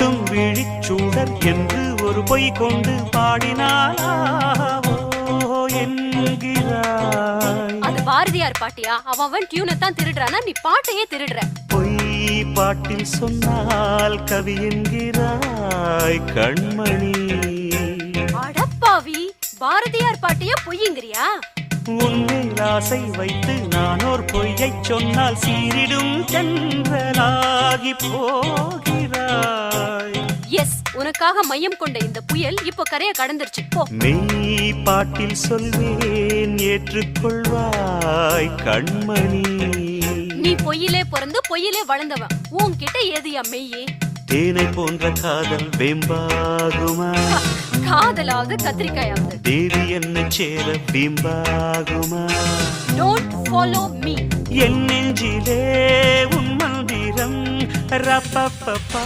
சுட்டும் விழிச்சூடர் என்று ஒரு பொய் கொண்டு பாடினாலாவோ என்கிறாய். அது பாரதியார் பாட்டியா? அவன் டியூனை தான் திருடுறானா, நீ பாட்டையே திருடுற. பொய் பாட்டில் சொன்னால் கவி என்கிறாய் கண்மணி. அடப்பாவி, பாரதியார் பாட்டியா பொய்யுங்கிறியா? உன்மேல் ஆசை வைத்து நானோர் பொய்யைச் சொன்னால் சீரிடும் தென்றலாகி போகிறாய். எஸ், உனக்காக மையம் கொண்ட இந்த புயல் இப்போ கரைய கடந்துருச்சு. போ. மெய் பாட்டில் சொல்வேன் ஏற்றுக்கொள்வாய் கண்மணி. நீ பொய்யிலே பிறந்து பொய்யிலே வளர்ந்தவன், உன்கிட்ட ஏதுயா மெய்யே? தேனை போன்ற காதல் வெம்பாகுமா? காதலாவது கத்திரிக்காயாவது தேவி என்ன சேர பிம்பாகுமா? Don't follow me. என் நெஞ்சிலே உன் மந்திரம் ரப்பப்பா